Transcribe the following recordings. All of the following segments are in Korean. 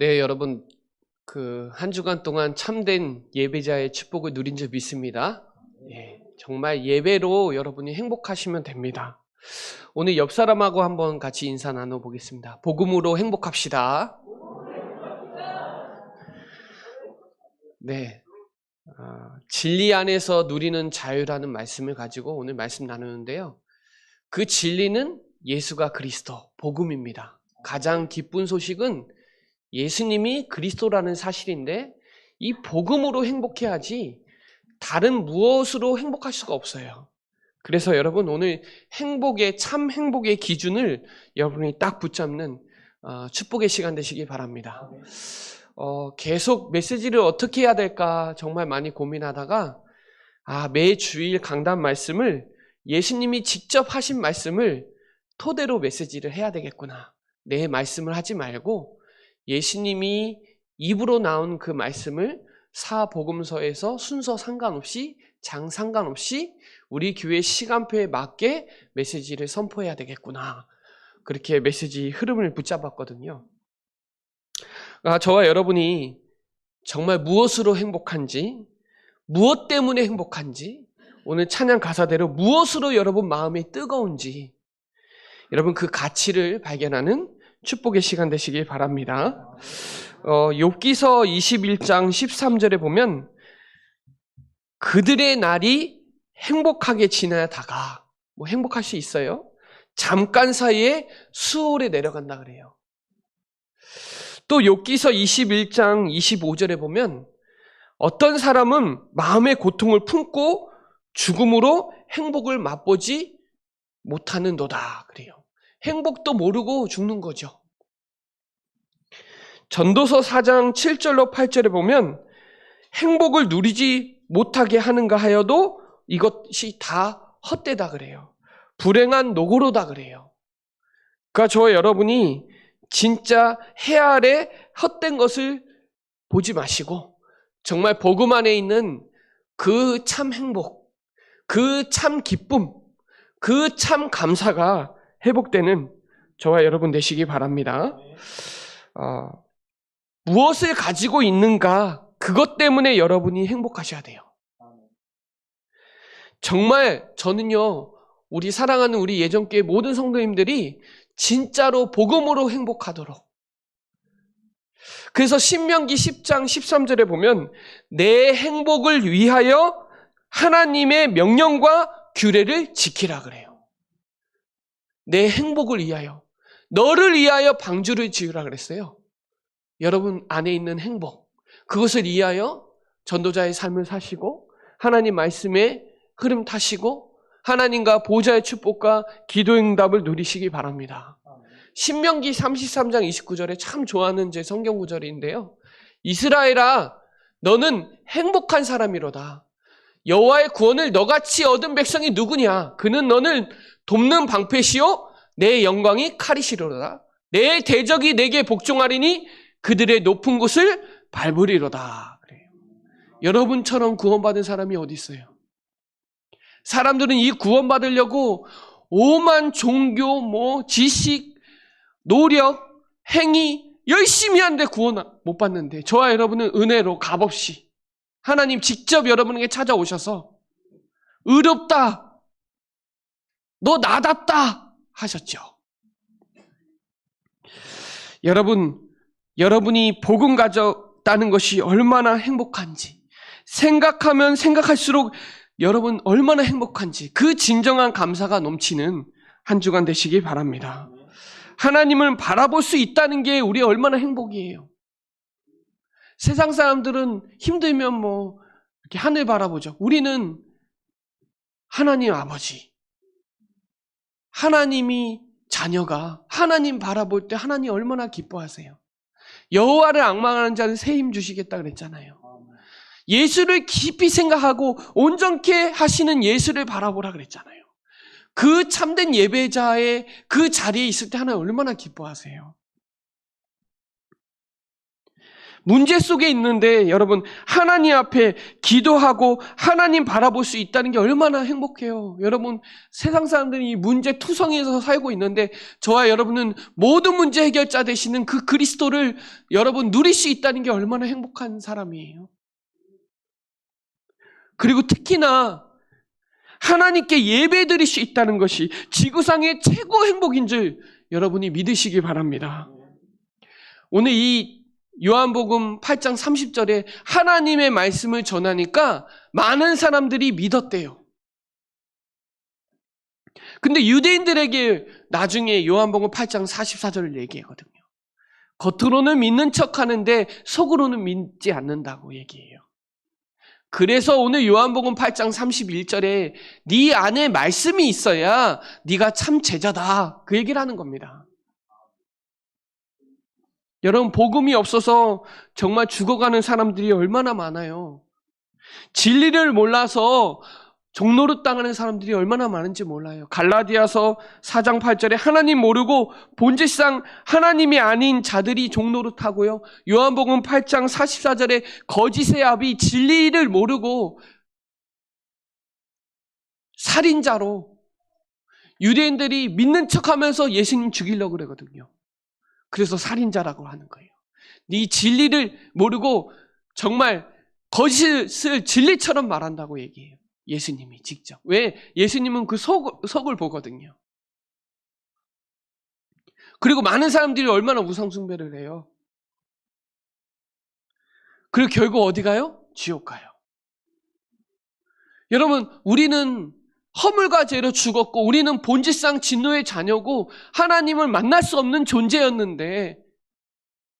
네, 여러분, 한 주간 동안 참된 예배자의 축복을 누린 줄 믿습니다. 정말 예배로 여러분이 행복하시면 됩니다. 오늘 옆 사람하고 한번 같이 인사 나눠보겠습니다. 복음으로 행복합시다. 네, 진리 안에서 누리는 자유라는 말씀을 가지고 오늘 말씀 나누는데요. 그 진리는 예수가 그리스도, 복음입니다. 가장 기쁜 소식은 예수님이 그리스도라는 사실인데 이 복음으로 행복해야지 다른 무엇으로 행복할 수가 없어요. 그래서 여러분 오늘 참 행복의 기준을 여러분이 딱 붙잡는 축복의 시간 되시기 바랍니다. 계속 메시지를 어떻게 해야 될까 정말 많이 고민하다가 매 주일 강단 말씀을 예수님이 직접 하신 말씀을 토대로 메시지를 해야 되겠구나. 내 말씀을 하지 말고 예수님이 입으로 나온 그 말씀을 사복음서에서 순서 상관없이 장 상관없이 우리 교회 시간표에 맞게 메시지를 선포해야 되겠구나. 그렇게 메시지 흐름을 붙잡았거든요. 저와 여러분이 정말 무엇으로 행복한지, 무엇 때문에 행복한지, 오늘 찬양 가사대로 무엇으로 여러분 마음이 뜨거운지 여러분 그 가치를 발견하는 축복의 시간 되시길 바랍니다. 욥기서 21장 13절에 보면 그들의 날이 행복하게 지나다가 행복할 수 있어요? 잠깐 사이에 수월에 내려간다 그래요. 또 욥기서 21장 25절에 보면 어떤 사람은 마음의 고통을 품고 죽음으로 행복을 맛보지 못하는도다 그래요. 행복도 모르고 죽는 거죠. 전도서 4장 7절로 8절에 보면 행복을 누리지 못하게 하는가 하여도 이것이 다 헛되다 그래요. 불행한 노고로다 그래요. 그러니까 저와 여러분이 진짜 해 아래 헛된 것을 보지 마시고 정말 복음 안에 있는 그 참 행복, 그 참 기쁨, 그 참 감사가 회복되는 저와 여러분 되시기 바랍니다. 무엇을 가지고 있는가 그것 때문에 여러분이 행복하셔야 돼요. 정말 저는요 우리 사랑하는 우리 예전교회 모든 성도님들이 진짜로 복음으로 행복하도록 그래서 신명기 10장 13절에 보면 내 행복을 위하여 하나님의 명령과 규례를 지키라 그래요. 내 행복을 위하여 너를 위하여 방주를 지으라 그랬어요. 여러분 안에 있는 행복 그것을 위하여 전도자의 삶을 사시고 하나님 말씀의 흐름 타시고 하나님과 보좌의 축복과 기도 응답을 누리시기 바랍니다. 신명기 33장 29절에 참 좋아하는 제 성경 구절인데요. 이스라엘아 너는 행복한 사람이로다. 여호와의 구원을 너같이 얻은 백성이 누구냐? 그는 너를 돕는 방패시요 내 영광이 칼이시로다. 내 대적이 내게 복종하리니 그들의 높은 곳을 밟으리로다. 그래요. 여러분처럼 구원받은 사람이 어디 있어요? 사람들은 이 구원받으려고 오만 종교, 지식, 노력, 행위 열심히 하는데 구원 못 받는데 저와 여러분은 은혜로 값없이 하나님 직접 여러분에게 찾아오셔서 의롭다, 너 나답다 하셨죠. 여러분이 복음 가졌다는 것이 얼마나 행복한지 생각하면 생각할수록 여러분 얼마나 행복한지 그 진정한 감사가 넘치는 한 주간 되시기 바랍니다. 하나님을 바라볼 수 있다는 게 우리 얼마나 행복이에요. 세상 사람들은 힘들면 이렇게 하늘 바라보죠. 우리는 하나님 아버지, 하나님이 자녀가 하나님 바라볼 때 하나님 얼마나 기뻐하세요. 여호와를 앙망하는 자는 새 힘 주시겠다 그랬잖아요. 예수를 깊이 생각하고 온전케 하시는 예수를 바라보라 그랬잖아요. 그 참된 예배자의 그 자리에 있을 때 하나님 얼마나 기뻐하세요. 문제 속에 있는데 여러분 하나님 앞에 기도하고 하나님 바라볼 수 있다는 게 얼마나 행복해요. 여러분 세상 사람들이 이 문제 투성이에서 살고 있는데 저와 여러분은 모든 문제 해결자 되시는 그 그리스도를 여러분 누릴 수 있다는 게 얼마나 행복한 사람이에요. 그리고 특히나 하나님께 예배드릴 수 있다는 것이 지구상의 최고 행복인 줄 여러분이 믿으시기 바랍니다. 오늘 이 요한복음 8장 30절에 하나님의 말씀을 전하니까 많은 사람들이 믿었대요. 근데 유대인들에게 나중에 요한복음 8장 44절을 얘기하거든요. 겉으로는 믿는 척하는데 속으로는 믿지 않는다고 얘기해요. 그래서 오늘 요한복음 8장 31절에 네 안에 말씀이 있어야 네가 참 제자다 그 얘기를 하는 겁니다. 여러분 복음이 없어서 정말 죽어가는 사람들이 얼마나 많아요. 진리를 몰라서 종노릇 당하는 사람들이 얼마나 많은지 몰라요. 갈라디아서 4장 8절에 하나님 모르고 본질상 하나님이 아닌 자들이 종노릇하고요. 요한복음 8장 44절에 거짓의 아비 진리를 모르고 살인자로 유대인들이 믿는 척하면서 예수님 죽이려고 그러거든요. 그래서 살인자라고 하는 거예요. 네 진리를 모르고 정말 거짓을 진리처럼 말한다고 얘기해요. 예수님이 직접. 왜? 예수님은 그 속을 보거든요. 그리고 많은 사람들이 얼마나 우상숭배를 해요. 그리고 결국 어디 가요? 지옥 가요. 여러분 우리는 허물과 죄로 죽었고 우리는 본질상 진노의 자녀고 하나님을 만날 수 없는 존재였는데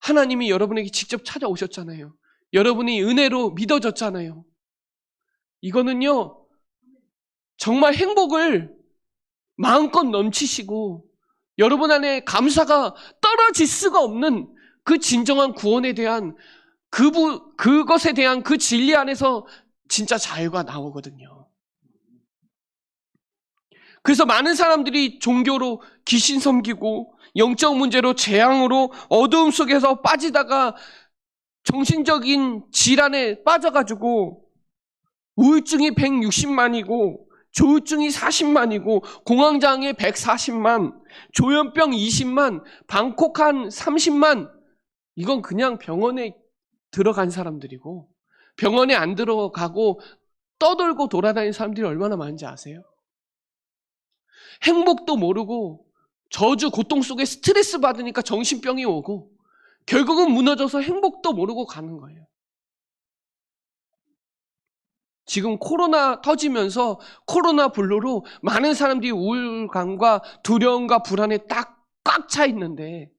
하나님이 여러분에게 직접 찾아오셨잖아요. 여러분이 은혜로 믿어졌잖아요. 이거는요 정말 행복을 마음껏 넘치시고 여러분 안에 감사가 떨어질 수가 없는 그 진정한 구원에 대한 그것에 대한 그 진리 안에서 진짜 자유가 나오거든요. 그래서 많은 사람들이 종교로 귀신 섬기고 영적 문제로 재앙으로 어두움 속에서 빠지다가 정신적인 질환에 빠져가지고 우울증이 160만이고 조울증이 40만이고 공황장애 140만, 조현병 20만, 방콕한 30만 이건 그냥 병원에 들어간 사람들이고 병원에 안 들어가고 떠돌고 돌아다니는 사람들이 얼마나 많은지 아세요? 행복도 모르고 저주 고통 속에 스트레스 받으니까 정신병이 오고 결국은 무너져서 행복도 모르고 가는 거예요. 지금 코로나 터지면서 코로나 블루로 많은 사람들이 우울감과 두려움과 불안에 딱 꽉 차 있는데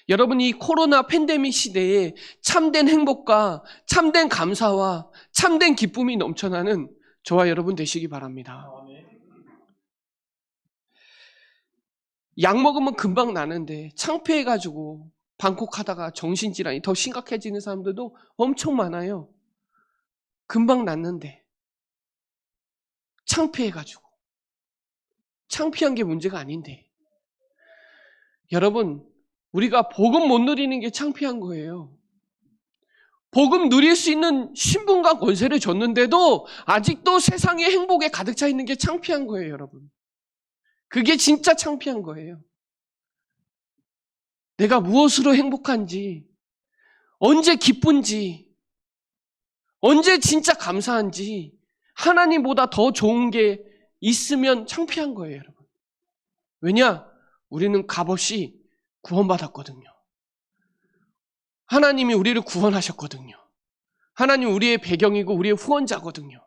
여러분이 이 코로나 팬데믹 시대에 참된 행복과 참된 감사와 참된 기쁨이 넘쳐나는 저와 여러분 되시기 바랍니다. 약 먹으면 금방 나는데 창피해가지고 방콕하다가 정신질환이 더 심각해지는 사람들도 엄청 많아요. 금방 낫는데 창피해가지고 창피한 게 문제가 아닌데 여러분 우리가 복음 못 누리는 게 창피한 거예요. 복음 누릴 수 있는 신분과 권세를 줬는데도 아직도 세상의 행복에 가득 차 있는 게 창피한 거예요, 여러분. 그게 진짜 창피한 거예요. 내가 무엇으로 행복한지, 언제 기쁜지, 언제 진짜 감사한지 하나님보다 더 좋은 게 있으면 창피한 거예요, 여러분. 왜냐? 우리는 값없이 구원받았거든요. 하나님이 우리를 구원하셨거든요. 하나님 우리의 배경이고 우리의 후원자거든요.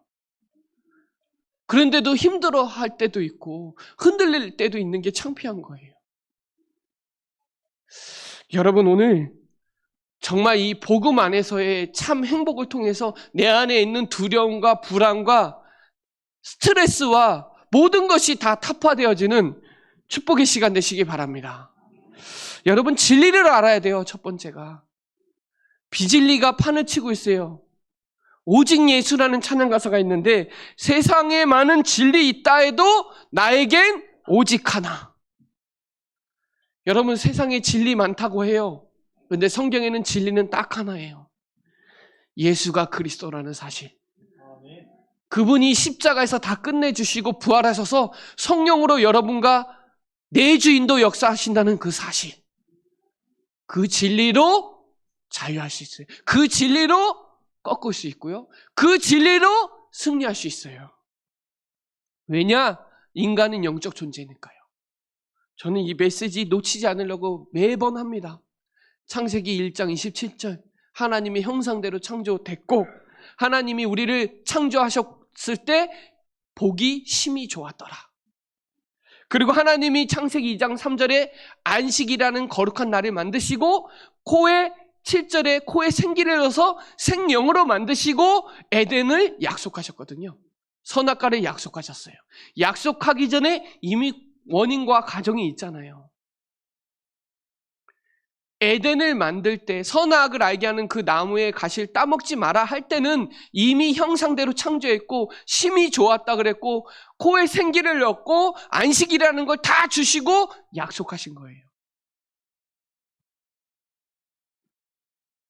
그런데도 힘들어할 때도 있고 흔들릴 때도 있는 게 창피한 거예요. 여러분 오늘 정말 이 복음 안에서의 참 행복을 통해서 내 안에 있는 두려움과 불안과 스트레스와 모든 것이 다 타파되어지는 축복의 시간 되시기 바랍니다. 여러분 진리를 알아야 돼요. 첫 번째가 비진리가 판을 치고 있어요. 오직 예수라는 찬양 가사가 있는데 세상에 많은 진리 있다 해도 나에겐 오직 하나. 여러분 세상에 진리 많다고 해요. 그런데 성경에는 진리는 딱 하나예요. 예수가 그리스도라는 사실. 그분이 십자가에서 다 끝내주시고 부활하셔서 성령으로 여러분과 내 주인도 역사하신다는 그 사실. 그 진리로 자유할 수 있어요. 그 진리로 꺾을 수 있고요. 그 진리로 승리할 수 있어요. 왜냐? 인간은 영적 존재니까요. 저는 이 메시지 놓치지 않으려고 매번 합니다. 창세기 1장 27절. 하나님의 형상대로 창조됐고 하나님이 우리를 창조하셨을 때 보기 심히 좋았더라. 그리고 하나님이 창세기 2장 3절에 안식이라는 거룩한 날을 만드시고 코에 7절에 코에 생기를 넣어서 생명으로 만드시고 에덴을 약속하셨거든요. 선악과를 약속하셨어요. 약속하기 전에 이미 원인과 과정이 있잖아요. 에덴을 만들 때 선악을 알게 하는 그 나무의 가시를 따먹지 마라 할 때는 이미 형상대로 창조했고 심히 좋았다 그랬고 코에 생기를 넣고 안식이라는 걸 다 주시고 약속하신 거예요.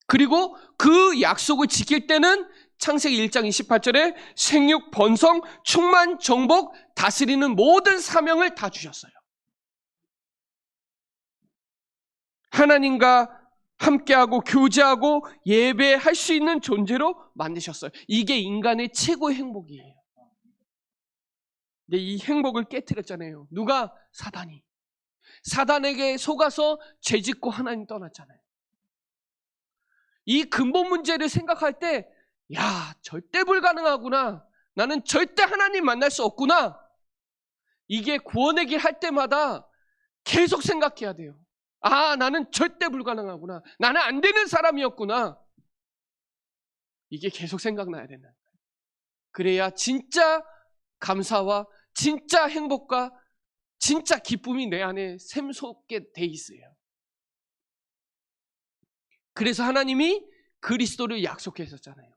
그리고 그 약속을 지킬 때는 창세기 1장 28절에 생육, 번성, 충만, 정복, 다스리는 모든 사명을 다 주셨어요. 하나님과 함께하고 교제하고 예배할 수 있는 존재로 만드셨어요. 이게 인간의 최고의 행복이에요. 근데 이 행복을 깨트렸잖아요. 누가? 사단이. 사단에게 속아서 죄짓고 하나님 떠났잖아요. 이 근본 문제를 생각할 때 야, 절대 불가능하구나. 나는 절대 하나님 만날 수 없구나. 이게 구원의 길 할 때마다 계속 생각해야 돼요. 아, 나는 절대 불가능하구나. 나는 안 되는 사람이었구나. 이게 계속 생각나야 된다. 그래야 진짜 감사와 진짜 행복과 진짜 기쁨이 내 안에 샘솟게 돼 있어요. 그래서 하나님이 그리스도를 약속했었잖아요.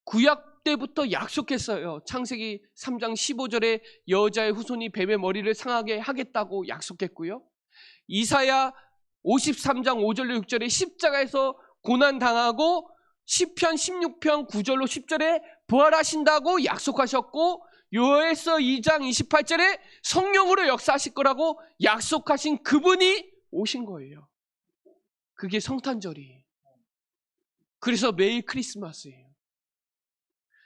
구약 때부터 약속했어요. 창세기 3장 15절에 여자의 후손이 뱀의 머리를 상하게 하겠다고 약속했고요. 이사야 53장 5절로 6절에 십자가에서 고난당하고 시편 16편 9절로 10절에 부활하신다고 약속하셨고 요엘서 2장 28절에 성령으로 역사하실 거라고 약속하신 그분이 오신 거예요. 그게 성탄절이에요. 그래서 매일 크리스마스예요.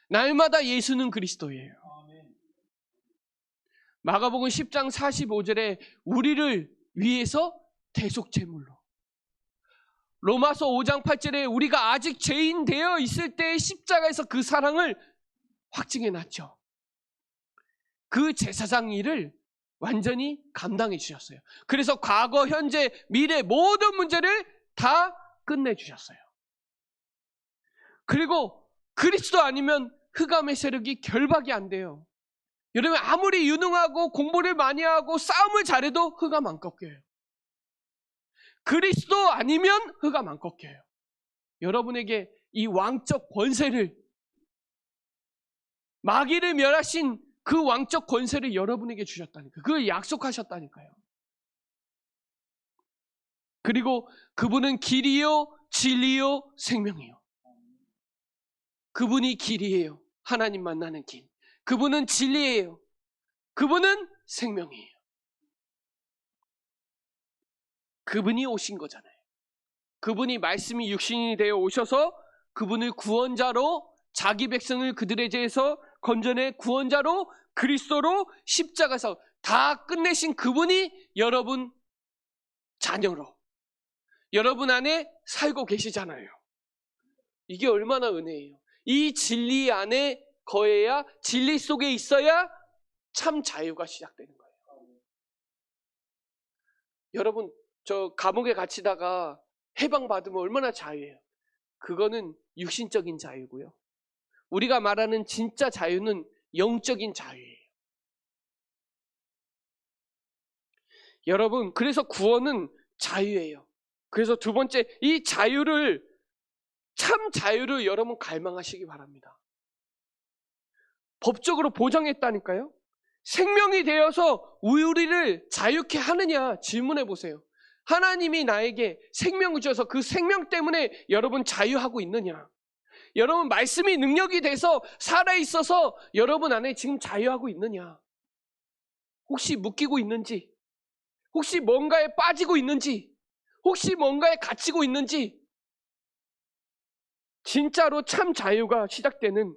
날마다 예수는 그리스도예요. 마가복음 10장 45절에 우리를 위해서 대속제물로, 로마서 5장 8절에 우리가 아직 죄인 되어 있을 때 십자가에서 그 사랑을 확증해 놨죠. 그 제사장 일을 완전히 감당해 주셨어요. 그래서 과거, 현재, 미래 모든 문제를 다 끝내 주셨어요. 그리고 그리스도 아니면 흑암의 세력이 결박이 안 돼요. 여러분 아무리 유능하고 공부를 많이 하고 싸움을 잘해도 흑암 안 꺾여요. 그리스도 아니면 흑암 안 꺾여요. 여러분에게 이 왕적 권세를, 마귀를 멸하신 그 왕적 권세를 여러분에게 주셨다니까요. 그걸 약속하셨다니까요. 그리고 그분은 길이요 진리요 생명이요. 그분이 길이에요. 하나님 만나는 길. 그분은 진리예요. 그분은 생명이에요. 그분이 오신 거잖아요. 그분이 말씀이 육신이 되어 오셔서 그분을 구원자로, 자기 백성을 그들의 죄에서 건져내 구원자로, 그리스도로 십자가에서 다 끝내신 그분이 여러분 자녀로, 여러분 안에 살고 계시잖아요. 이게 얼마나 은혜예요. 이 진리 안에 거해야, 진리 속에 있어야 참 자유가 시작되는 거예요. 여러분 저 감옥에 갇히다가 해방받으면 얼마나 자유해요. 그거는 육신적인 자유고요. 우리가 말하는 진짜 자유는 영적인 자유예요. 여러분 그래서 구원은 자유예요. 그래서 두 번째, 이 자유를, 참 자유를 여러분 갈망하시기 바랍니다. 법적으로 보장했다니까요. 생명이 되어서 우리를 자유케 하느냐 질문해 보세요. 하나님이 나에게 생명을 주셔서 그 생명 때문에 여러분 자유하고 있느냐? 여러분 말씀이 능력이 돼서 살아있어서 여러분 안에 지금 자유하고 있느냐? 혹시 묶이고 있는지, 혹시 뭔가에 빠지고 있는지, 혹시 뭔가에 갇히고 있는지, 진짜로 참 자유가 시작되는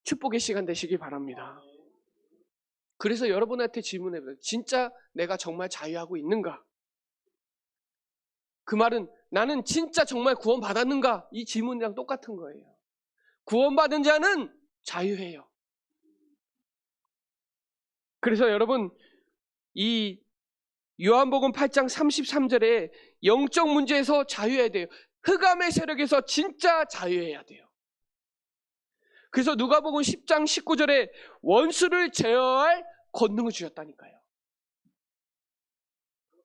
축복의 시간 되시기 바랍니다. 그래서 여러분한테 질문해봐요. 진짜 내가 정말 자유하고 있는가? 그 말은 나는 진짜 정말 구원받았는가? 이 질문이랑 똑같은 거예요. 구원받은 자는 자유해요. 그래서 여러분 이 요한복음 8장 33절에 영적 문제에서 자유해야 돼요. 흑암의 세력에서 진짜 자유해야 돼요. 그래서 누가복음 10장 19절에 원수를 제어할 권능을 주셨다니까요.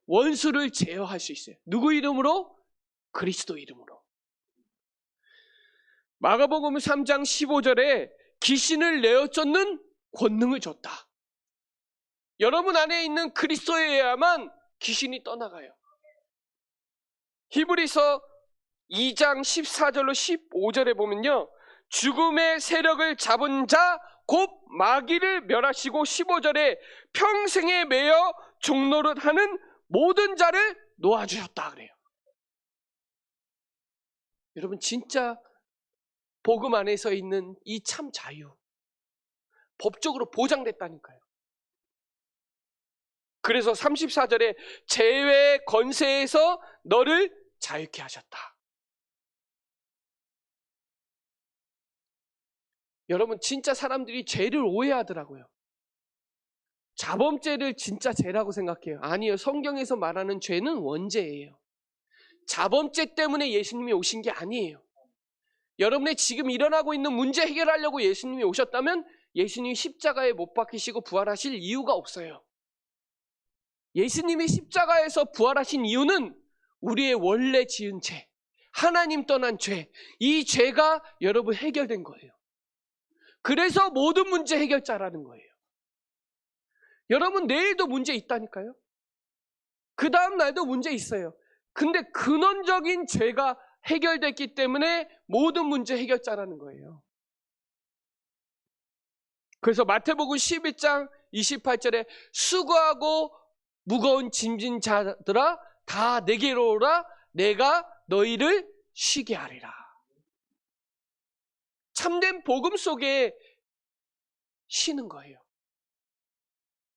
원수를 제어할 수 있어요. 누구 이름으로? 그리스도 이름으로. 마가복음 3장 15절에 귀신을 내어 쫓는 권능을 줬다. 여러분 안에 있는 그리스도에 의하만 귀신이 떠나가요. 히브리서 2장 14절로 15절에 보면요, 죽음의 세력을 잡은 자 곧 마귀를 멸하시고 15절에 평생에 매여 종노릇하는 모든 자를 놓아주셨다 그래요. 여러분 진짜 복음 안에서 있는 이 참 자유, 법적으로 보장됐다니까요. 그래서 34절에 죄의 권세에서 너를 자유케 하셨다. 여러분 진짜 사람들이 죄를 오해하더라고요. 자범죄를 진짜 죄라고 생각해요. 아니요, 성경에서 말하는 죄는 원죄예요. 자범죄 때문에 예수님이 오신 게 아니에요. 여러분의 지금 일어나고 있는 문제 해결하려고 예수님이 오셨다면 예수님이 십자가에 못 박히시고 부활하실 이유가 없어요. 예수님이 십자가에서 부활하신 이유는 우리의 원래 지은 죄, 하나님 떠난 죄, 이 죄가 여러분 해결된 거예요. 그래서 모든 문제 해결자라는 거예요. 여러분 내일도 문제 있다니까요. 그 다음 날도 문제 있어요. 근데 근원적인 죄가 해결됐기 때문에 모든 문제 해결자라는 거예요. 그래서 마태복음 11장 28절에 수고하고 무거운 짐진 자들아 다 내게로 오라, 내가 너희를 쉬게 하리라. 참된 복음 속에 쉬는 거예요.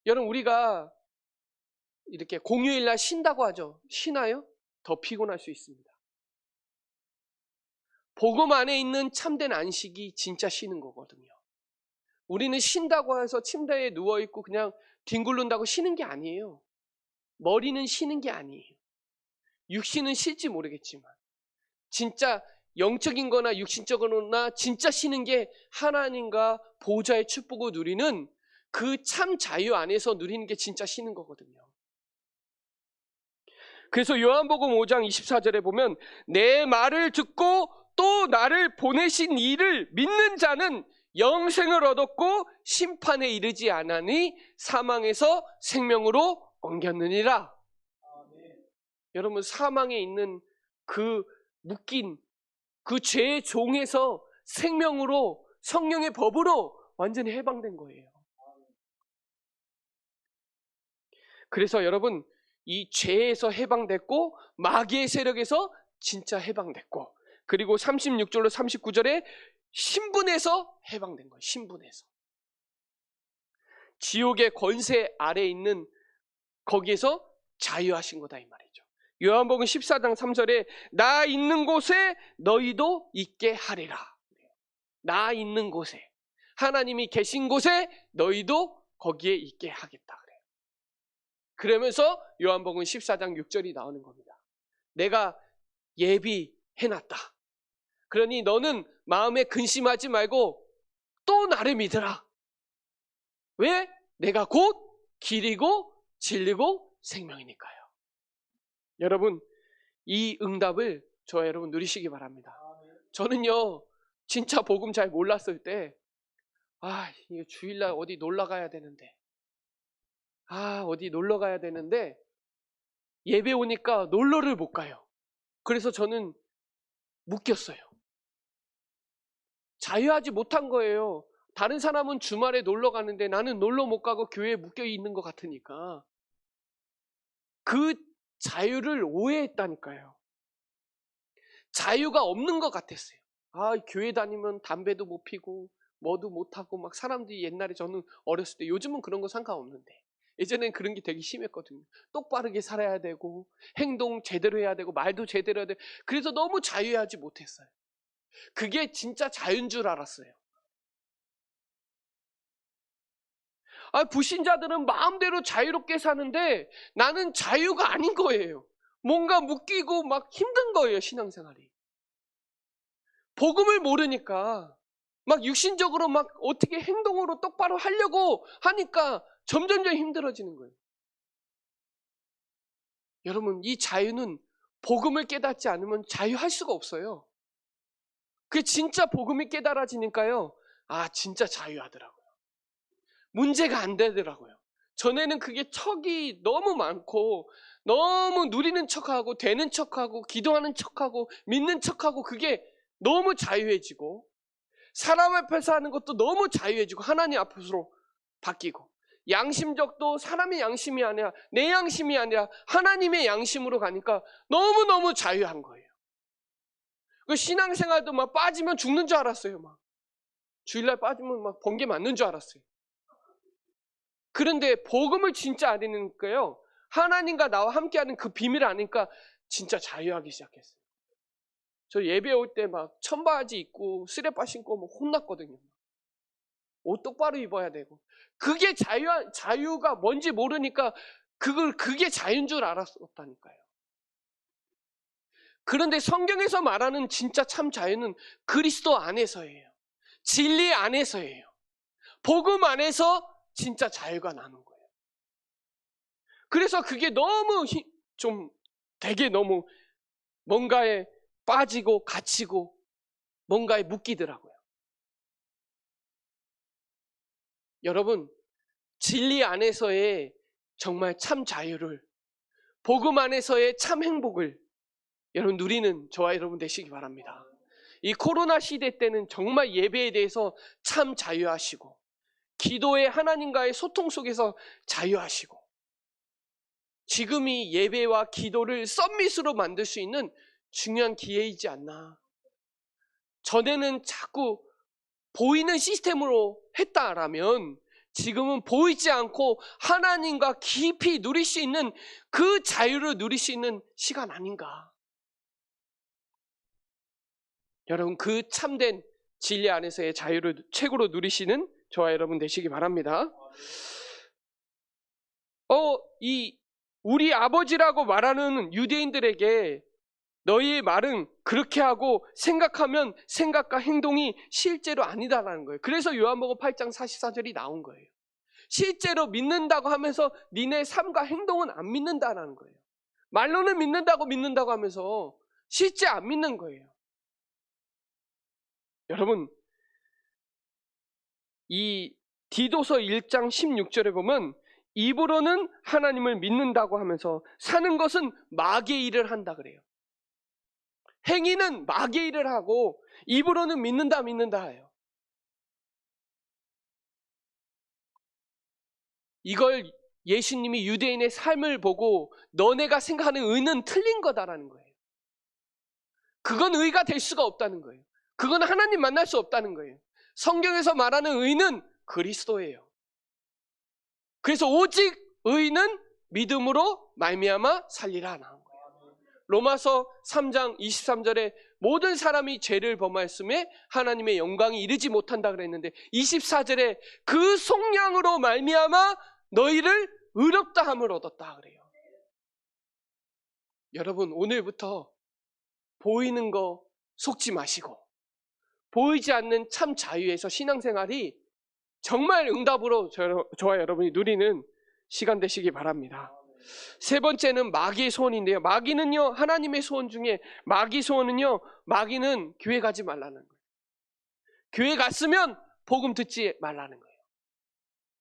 여러분 우리가 이렇게 공휴일날 쉰다고 하죠. 쉬나요? 더 피곤할 수 있습니다. 복음 안에 있는 참된 안식이 진짜 쉬는 거거든요. 우리는 쉰다고 해서 침대에 누워있고 그냥 뒹굴른다고 쉬는 게 아니에요. 머리는 쉬는 게 아니에요. 육신은 쉴지 모르겠지만 진짜 영적인 거나 육신적으로나 진짜 쉬는 게 하나님과 보좌의 축복을 누리는 그 참 자유 안에서 누리는 게 진짜 쉬는 거거든요. 그래서 요한복음 5장 24절에 보면 내 말을 듣고 또 나를 보내신 이를 믿는 자는 영생을 얻었고 심판에 이르지 않으니 사망에서 생명으로 옮겼느니라. 여러분 사망에 있는 그 묶인 그 죄의 종에서 생명으로 성령의 법으로 완전히 해방된 거예요. 그래서 여러분 이 죄에서 해방됐고 마귀의 세력에서 진짜 해방됐고 그리고 36절로 39절에 신분에서 해방된 거예요. 신분에서. 지옥의 권세 아래에 있는 거기에서 자유하신 거다 이 말이죠. 요한복음 14장 3절에 나 있는 곳에 너희도 있게 하리라. 나 있는 곳에 하나님이 계신 곳에 너희도 거기에 있게 하겠다 그래요. 그러면서 요한복음 14장 6절이 나오는 겁니다. 내가 예비해놨다. 그러니 너는 마음에 근심하지 말고 또 나를 믿으라. 왜? 내가 곧 길이고 진리고 생명이니까요. 여러분 이 응답을 저와 여러분 누리시기 바랍니다. 저는요 진짜 복음 잘 몰랐을 때 이거 주일날 어디 놀러 가야 되는데 어디 놀러 가야 되는데 예배 오니까 놀러를 못 가요. 그래서 저는 묶였어요. 자유하지 못한 거예요. 다른 사람은 주말에 놀러 가는데 나는 놀러 못 가고 교회에 묶여 있는 것 같으니까. 그 자유를 오해했다니까요. 자유가 없는 것 같았어요. 교회 다니면 담배도 못 피고 뭐도 못 하고 막 사람들이 옛날에 저는 어렸을 때, 요즘은 그런 거 상관없는데 예전엔 그런 게 되게 심했거든요. 똑바르게 살아야 되고 행동 제대로 해야 되고 말도 제대로 해야 되고, 그래서 너무 자유하지 못했어요. 그게 진짜 자유인 줄 알았어요. 불신자들은 마음대로 자유롭게 사는데 나는 자유가 아닌 거예요. 뭔가 묶이고 막 힘든 거예요, 신앙생활이. 복음을 모르니까 막 육신적으로 막 어떻게 행동으로 똑바로 하려고 하니까 점점점 힘들어지는 거예요. 여러분, 이 자유는 복음을 깨닫지 않으면 자유할 수가 없어요. 그게 진짜 복음이 깨달아지니까요, 진짜 자유하더라고요. 문제가 안 되더라고요. 전에는 그게 척이 너무 많고 너무 누리는 척하고 되는 척하고 기도하는 척하고 믿는 척하고, 그게 너무 자유해지고 사람 앞에서 하는 것도 너무 자유해지고 하나님 앞으로 바뀌고, 양심적도 사람의 양심이 아니라 내 양심이 아니라 하나님의 양심으로 가니까 너무너무 자유한 거예요. 그 신앙생활도 막 빠지면 죽는 줄 알았어요. 막 주일날 빠지면 막 번개 맞는 줄 알았어요. 그런데 복음을 진짜 아니니까요, 하나님과 나와 함께하는 그 비밀을 아니까 진짜 자유하기 시작했어요. 저 예배 올 때 막 청바지 입고 쓰레빠 신고 뭐 혼났거든요. 옷 똑바로 입어야 되고. 그게 자유가 뭔지 모르니까 그게 자유인 줄 알았었다니까요. 그런데 성경에서 말하는 진짜 참 자유는 그리스도 안에서예요. 진리 안에서예요. 복음 안에서 진짜 자유가 나는 거예요. 그래서 그게 너무 좀 되게 너무 뭔가에 빠지고 갇히고 뭔가에 묶이더라고요. 여러분, 진리 안에서의 정말 참 자유를, 복음 안에서의 참 행복을 여러분 누리는 저와 여러분 되시기 바랍니다. 이 코로나 시대 때는 정말 예배에 대해서 참 자유하시고, 기도의 하나님과의 소통 속에서 자유하시고, 지금이 예배와 기도를 썸밋으로 만들 수 있는 중요한 기회이지 않나. 전에는 자꾸 보이는 시스템으로 했다라면 지금은 보이지 않고 하나님과 깊이 누릴 수 있는 그 자유를 누릴 수 있는 시간 아닌가. 여러분, 그 참된 진리 안에서의 자유를 최고로 누리시는 저와 여러분 되시기 바랍니다. 우리 아버지라고 말하는 유대인들에게 너희의 말은 그렇게 하고 생각하면 생각과 행동이 실제로 아니다라는 거예요. 그래서 요한복음 8장 44절이 나온 거예요. 실제로 믿는다고 하면서 니네 삶과 행동은 안 믿는다라는 거예요. 말로는 믿는다고 하면서 실제 안 믿는 거예요. 여러분, 이 디도서 1장 16절에 보면 입으로는 하나님을 믿는다고 하면서 사는 것은 마귀의 일을 한다 그래요. 행위는 마귀의 일을 하고 입으로는 믿는다 해요. 이걸 예수님이 유대인의 삶을 보고 너네가 생각하는 의는 틀린 거다라는 거예요. 그건 의가 될 수가 없다는 거예요. 그건 하나님 만날 수 없다는 거예요. 성경에서 말하는 의는 그리스도예요. 그래서 오직 의는 믿음으로 말미암아 살리라 나온 거예요. 로마서 3장 23절에 모든 사람이 죄를 범하였음에 하나님의 영광이 이르지 못한다 그랬는데 24절에 그 속량으로 말미암아 너희를 의롭다 함을 얻었다 그래요. 여러분, 오늘부터 보이는 거 속지 마시고 보이지 않는 참 자유에서 신앙생활이 정말 응답으로 저와 여러분이 누리는 시간 되시기 바랍니다. 세 번째는 마귀의 소원인데요. 마귀는요, 하나님의 소원 중에 마귀 소원은요, 마귀는 교회 가지 말라는 거예요. 교회 갔으면 복음 듣지 말라는 거예요.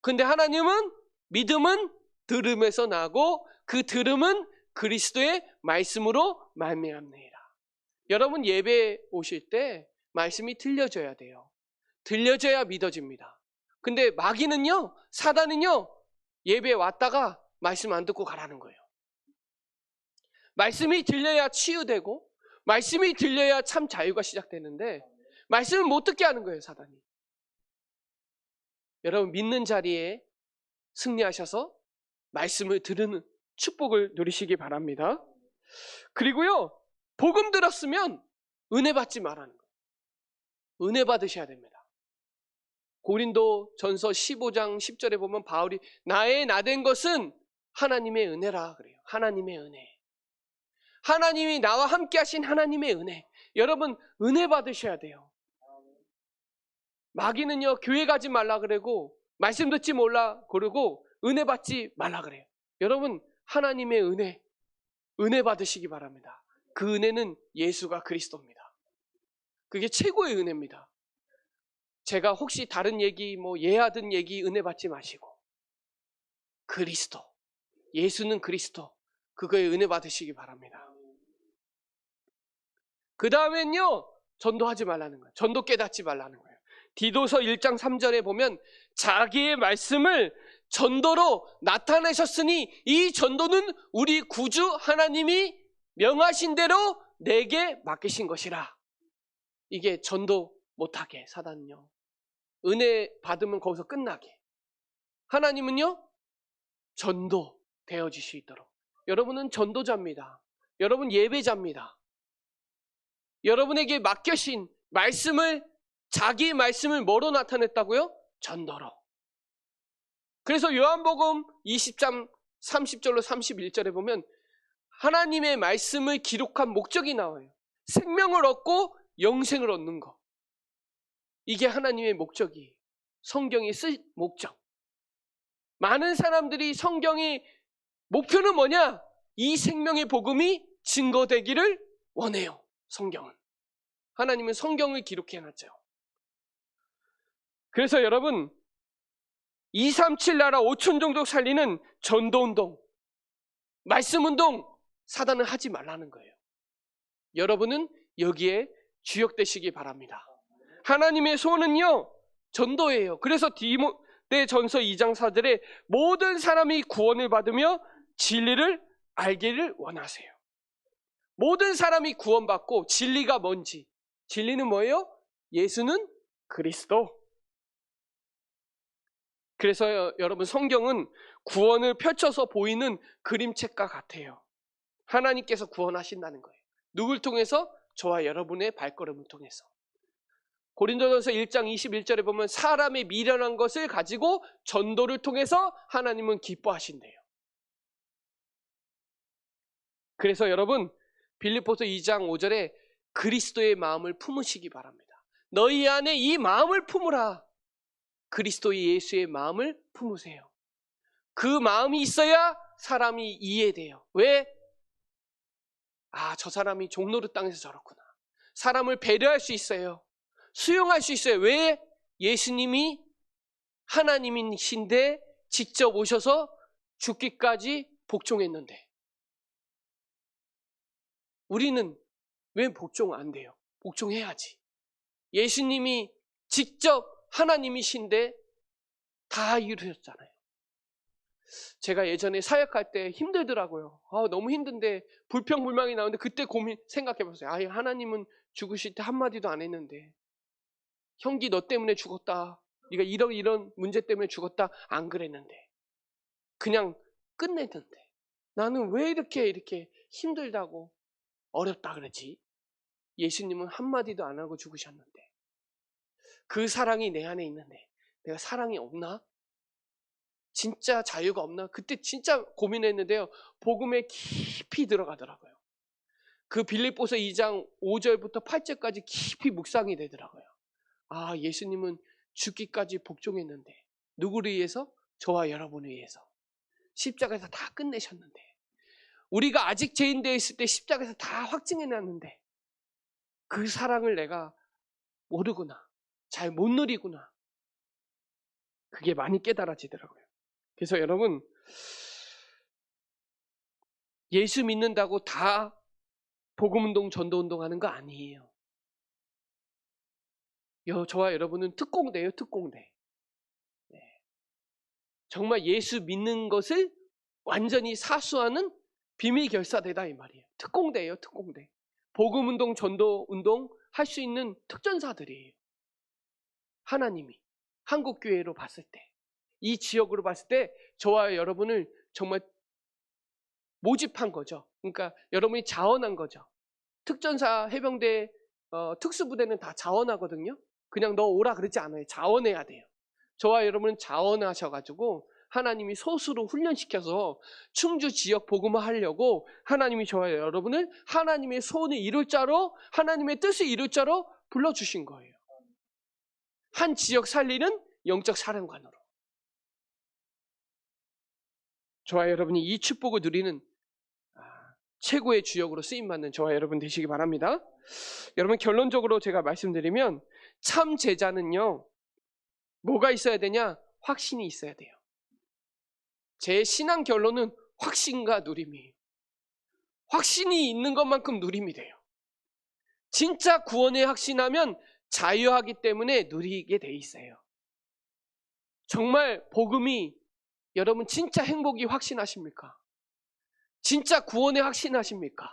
근데 하나님은 믿음은 들음에서 나고 그 들음은 그리스도의 말씀으로 말미암느니라. 여러분, 예배 오실 때 말씀이 들려져야 돼요. 들려져야 믿어집니다. 근데 마귀는요, 사단은요, 예배에 왔다가 말씀 안 듣고 가라는 거예요. 말씀이 들려야 치유되고 말씀이 들려야 참 자유가 시작되는데 말씀을 못 듣게 하는 거예요, 사단이. 여러분, 믿는 자리에 승리하셔서 말씀을 들으는 축복을 누리시기 바랍니다. 그리고요, 복음 들었으면 은혜 받지 말라는 거예요. 은혜 받으셔야 됩니다. 고린도 전서 15장 10절에 보면 바울이 나의 나된 것은 하나님의 은혜라 그래요. 하나님의 은혜. 하나님이 나와 함께 하신 하나님의 은혜. 여러분, 은혜 받으셔야 돼요. 마귀는요, 교회 가지 말라 그러고 말씀 듣지 몰라 그러고 은혜 받지 말라 그래요. 여러분, 하나님의 은혜 받으시기 바랍니다. 그 은혜는 예수가 그리스도입니다. 그게 최고의 은혜입니다. 제가 혹시 다른 얘기, 예하든 얘기 은혜 받지 마시고 그리스도, 예수는 그리스도, 그거에 은혜 받으시기 바랍니다. 그 다음엔요, 전도하지 말라는 거예요. 전도 깨닫지 말라는 거예요. 디도서 1장 3절에 보면 자기의 말씀을 전도로 나타내셨으니 이 전도는 우리 구주 하나님이 명하신 대로 내게 맡기신 것이라. 이게 전도 못하게, 사단은요. 은혜 받으면 거기서 끝나게. 하나님은요, 전도 되어질 수 있도록. 여러분은 전도자입니다. 여러분 예배자입니다. 여러분에게 맡겨신 말씀을, 자기 말씀을 뭐로 나타냈다고요? 전도로. 그래서 요한복음 20장 30절로 31절에 보면 하나님의 말씀을 기록한 목적이 나와요. 생명을 얻고 영생을 얻는 것. 이게 하나님의 목적이에요. 성경이 쓸 목적. 많은 사람들이 성경의 목표는 뭐냐? 이 생명의 복음이 증거되기를 원해요. 성경은. 하나님은 성경을 기록해놨죠. 그래서 여러분, 237 나라 5천 종족 살리는 전도운동, 말씀운동, 사단은 하지 말라는 거예요. 여러분은 여기에 주역되시기 바랍니다. 하나님의 소원은요, 전도예요. 그래서 디모데전서 2장 4절에 모든 사람이 구원을 받으며 진리를 알기를 원하세요. 모든 사람이 구원받고 진리가 뭔지. 진리는 뭐예요? 예수는 그리스도. 그래서 여러분, 성경은 구원을 펼쳐서 보이는 그림책과 같아요. 하나님께서 구원하신다는 거예요. 누굴 통해서? 저와 여러분의 발걸음을 통해서. 고린도전서 1장 21절에 보면 사람의 미련한 것을 가지고 전도를 통해서 하나님은 기뻐하신대요. 그래서 여러분, 빌립보서 2장 5절에 그리스도의 마음을 품으시기 바랍니다. 너희 안에 이 마음을 품으라. 그리스도의 예수의 마음을 품으세요. 그 마음이 있어야 사람이 이해돼요. 왜? 저 사람이 종로르 땅에서 저렇구나. 사람을 배려할 수 있어요. 수용할 수 있어요. 왜? 예수님이 하나님이신데 직접 오셔서 죽기까지 복종했는데. 우리는 왜 복종 안 돼요? 복종해야지. 예수님이 직접 하나님이신데 다 이루셨잖아요. 제가 예전에 사역할 때 힘들더라고요. 너무 힘든데 불평불만이 나오는데 그때 생각해봤어요. 하나님은 죽으실 때 한마디도 안 했는데 형기 너 때문에 죽었다. 네가 이런 문제 때문에 죽었다. 안 그랬는데 그냥 끝냈는데 나는 왜 이렇게 힘들다고 어렵다 그러지? 예수님은 한마디도 안 하고 죽으셨는데 그 사랑이 내 안에 있는데 내가 사랑이 없나? 진짜 자유가 없나? 그때 진짜 고민했는데요. 복음에 깊이 들어가더라고요. 그 빌립보서 2장 5절부터 8절까지 깊이 묵상이 되더라고요. 예수님은 죽기까지 복종했는데 누구를 위해서? 저와 여러분을 위해서. 십자가에서 다 끝내셨는데 우리가 아직 죄인 되어 있을 때 십자가에서 다 확증해놨는데 그 사랑을 내가 모르구나. 잘 못 누리구나. 그게 많이 깨달아지더라고요. 그래서 여러분, 예수 믿는다고 다 복음운동, 전도운동 하는 거 아니에요. 저와 여러분은 특공대예요, 특공대. 네. 정말 예수 믿는 것을 완전히 사수하는 비밀 결사대다 이 말이에요. 특공대예요, 특공대. 복음운동, 전도운동 할 수 있는 특전사들이에요. 하나님이 한국교회로 봤을 때, 이 지역으로 봤을 때 저와 여러분을 정말 모집한 거죠. 그러니까 여러분이 자원한 거죠. 특전사, 해병대, 특수부대는 다 자원하거든요. 그냥 너 오라 그러지 않아요. 자원해야 돼요. 저와 여러분은 자원하셔가지고 하나님이 소수로 훈련시켜서 충주 지역 복음화 하려고 하나님이 저와 여러분을 하나님의 소원을 이룰 자로, 하나님의 뜻을 이룰 자로 불러주신 거예요. 한 지역 살리는 영적 사령관으로. 저와 여러분이 이 축복을 누리는 최고의 주역으로 쓰임받는 저와 여러분 되시기 바랍니다. 여러분, 결론적으로 제가 말씀드리면 참 제자는요, 뭐가 있어야 되냐? 확신이 있어야 돼요. 제 신앙 결론은 확신과 누림이에요. 확신이 있는 것만큼 누림이 돼요. 진짜 구원에 확신하면 자유하기 때문에 누리게 돼 있어요. 정말 복음이, 여러분 진짜 행복이 확신하십니까? 진짜 구원에 확신하십니까?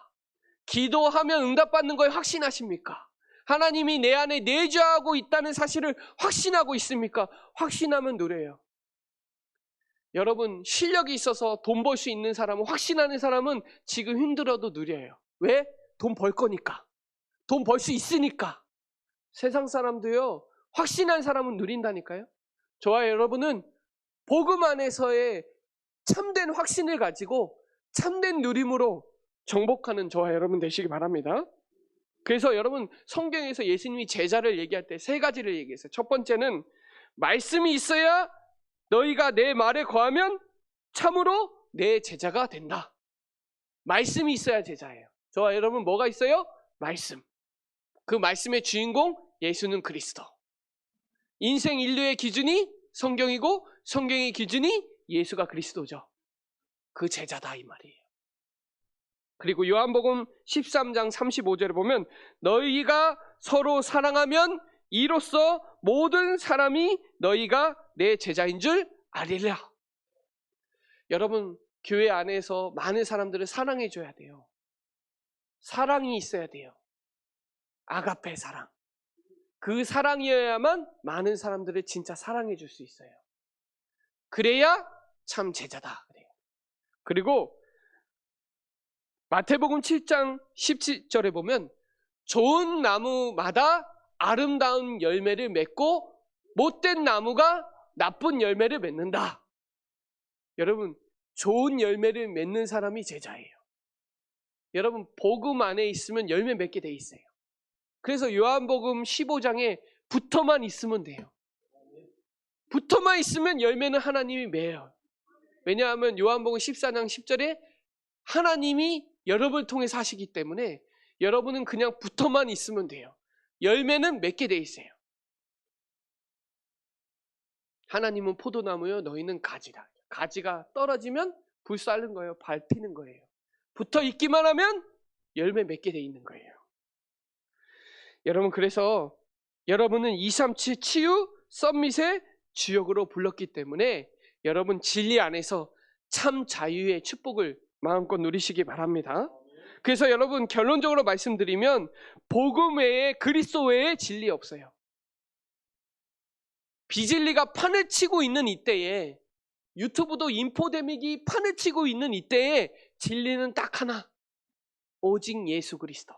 기도하면 응답받는 거에 확신하십니까? 하나님이 내 안에 내주하고 있다는 사실을 확신하고 있습니까? 확신하면 누려요. 여러분, 실력이 있어서 돈 벌 수 있는 사람은, 확신하는 사람은 지금 힘들어도 누려요. 왜? 돈 벌 거니까. 돈 벌 수 있으니까. 세상 사람도요, 확신한 사람은 누린다니까요. 저와 여러분은 복음 안에서의 참된 확신을 가지고 참된 누림으로 정복하는 저와 여러분 되시기 바랍니다. 그래서 여러분, 성경에서 예수님이 제자를 얘기할 때 세 가지를 얘기했어요. 첫 번째는 말씀이 있어야 너희가 내 말에 거하면 참으로 내 제자가 된다. 말씀이 있어야 제자예요. 저와 여러분 뭐가 있어요? 말씀. 그 말씀의 주인공 예수는 그리스도. 인생 인류의 기준이 성경이고 성경의 기준이 예수가 그리스도죠. 그 제자다 이 말이에요. 그리고 요한복음 13장 35절에 보면 너희가 서로 사랑하면 이로써 모든 사람이 너희가 내 제자인 줄 아리라. 여러분, 교회 안에서 많은 사람들을 사랑해 줘야 돼요. 사랑이 있어야 돼요. 아가페 사랑. 그 사랑이어야만 많은 사람들을 진짜 사랑해 줄 수 있어요. 그래야 참 제자다. 그리고 마태복음 7장 17절에 보면 좋은 나무마다 아름다운 열매를 맺고 못된 나무가 나쁜 열매를 맺는다. 여러분, 좋은 열매를 맺는 사람이 제자예요. 여러분, 복음 안에 있으면 열매 맺게 돼 있어요. 그래서 요한복음 15장에 붙어만 있으면 돼요. 붙어만 있으면 열매는 하나님이 맺어요. 왜냐하면 요한복음 14장 10절에 하나님이 여러분을 통해서 하시기 때문에 여러분은 그냥 붙어만 있으면 돼요. 열매는 맺게 돼 있어요. 하나님은 포도나무요, 너희는 가지다. 가지가 떨어지면 불살른 거예요. 밟히는 거예요. 붙어 있기만 하면 열매 맺게 돼 있는 거예요. 여러분, 그래서 여러분은 237 치유 썸밋의 주역으로 불렀기 때문에 여러분 진리 안에서 참 자유의 축복을 마음껏 누리시기 바랍니다. 그래서 여러분, 결론적으로 말씀드리면 복음 외에, 그리스도 외에 진리 없어요. 비진리가 판을 치고 있는 이때에, 유튜브도 인포데믹이 판을 치고 있는 이때에 진리는 딱 하나, 오직 예수 그리스도.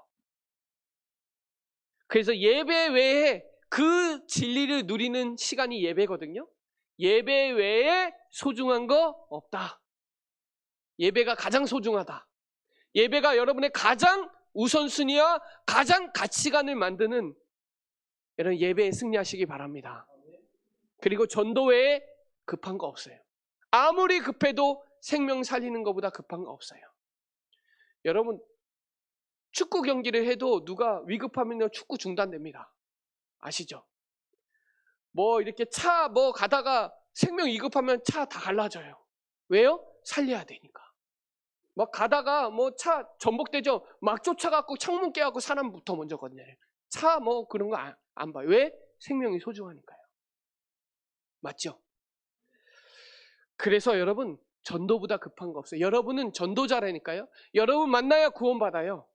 그래서 예배 외에 그 진리를 누리는 시간이 예배거든요. 예배 외에 소중한 거 없다. 예배가 가장 소중하다. 예배가 여러분의 가장 우선순위와 가장 가치관을 만드는 여러분 예배에 승리하시기 바랍니다. 그리고 전도 외에 급한 거 없어요. 아무리 급해도 생명 살리는 것보다 급한 거 없어요. 여러분, 축구 경기를 해도 누가 위급하면 축구 중단됩니다. 아시죠? 뭐 이렇게 차 뭐 가다가 생명 위급하면 차 다 갈라져요. 왜요? 살려야 되니까. 막 가다가 뭐 차 전복되죠. 막 쫓아갖고 창문 깨갖고 사람부터 먼저 건네요. 차 뭐 그런 거 안 봐요. 왜? 생명이 소중하니까요. 맞죠? 그래서 여러분, 전도보다 급한 거 없어요. 여러분은 전도자라니까요. 여러분 만나야 구원받아요.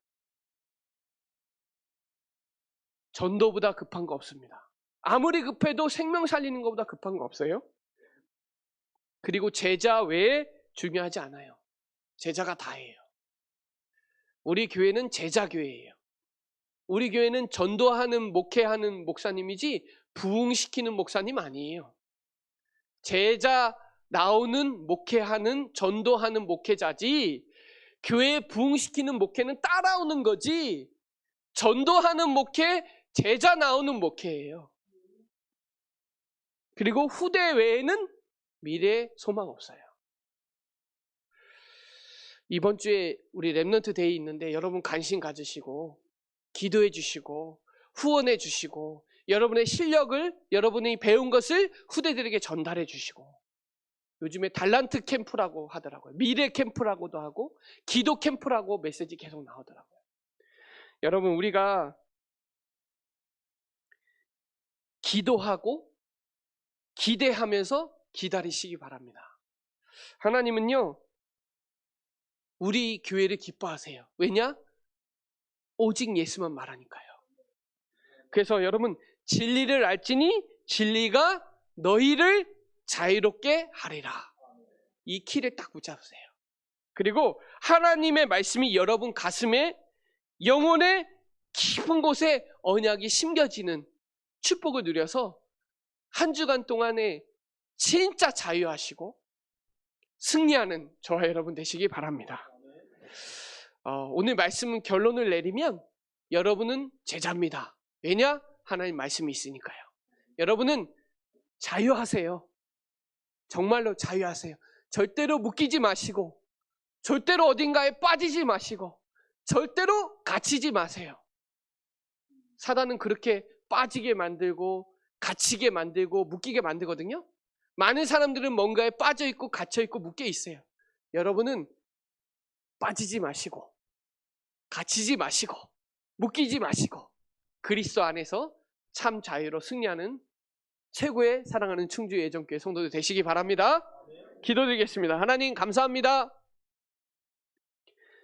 전도보다 급한 거 없습니다. 아무리 급해도 생명 살리는 것보다 급한 거 없어요. 그리고 제자 외에 중요하지 않아요. 제자가 다예요. 우리 교회는 제자교회예요. 우리 교회는 전도하는, 목회하는 목사님이지 부흥시키는 목사님 아니에요. 제자 나오는, 목회하는, 전도하는 목회자지, 교회 부흥시키는 목회는 따라오는 거지, 전도하는 목회, 제자 나오는 목회예요. 그리고 후대 외에는 미래에 소망 없어요. 이번 주에 우리 랩넌트 데이 있는데 여러분 관심 가지시고 기도해 주시고 후원해 주시고 여러분의 실력을, 여러분이 배운 것을 후대들에게 전달해 주시고, 요즘에 달란트 캠프라고 하더라고요. 미래 캠프라고도 하고 기도 캠프라고 메시지 계속 나오더라고요. 여러분, 우리가 기도하고 기대하면서 기다리시기 바랍니다. 하나님은요, 우리 교회를 기뻐하세요. 왜냐? 오직 예수만 말하니까요. 그래서 여러분, 진리를 알지니 진리가 너희를 자유롭게 하리라. 이 키를 딱 붙잡으세요. 그리고 하나님의 말씀이 여러분 가슴에, 영혼의 깊은 곳에 언약이 심겨지는 축복을 누려서 한 주간 동안에 진짜 자유하시고 승리하는 저와 여러분 되시기 바랍니다. 오늘 말씀 결론을 내리면 여러분은 제자입니다. 왜냐? 하나님 말씀이 있으니까요. 여러분은 자유하세요. 정말로 자유하세요. 절대로 묶이지 마시고, 절대로 어딘가에 빠지지 마시고, 절대로 갇히지 마세요. 사단은 그렇게 빠지게 만들고 갇히게 만들고 묶이게 만들거든요. 많은 사람들은 뭔가에 빠져있고 갇혀있고 묶여있어요. 여러분은 빠지지 마시고 갇히지 마시고 묶이지 마시고 그리스도 안에서 참 자유로 승리하는 최고의 사랑하는 충주 예정교회 성도들 되시기 바랍니다. 기도드리겠습니다. 하나님 감사합니다.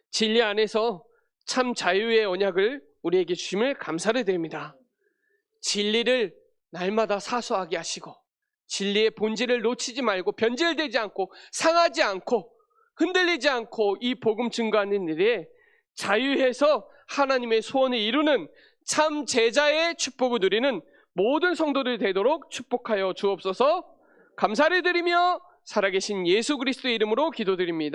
진리 안에서 참 자유의 언약을 우리에게 주심을 감사를 드립니다. 진리를 날마다 사수하게 하시고 진리의 본질을 놓치지 말고 변질되지 않고 상하지 않고 흔들리지 않고 이 복음 증거하는 일에 자유해서 하나님의 소원을 이루는 참 제자의 축복을 누리는 모든 성도들이 되도록 축복하여 주옵소서. 감사를 드리며 살아계신 예수 그리스도의 이름으로 기도드립니다.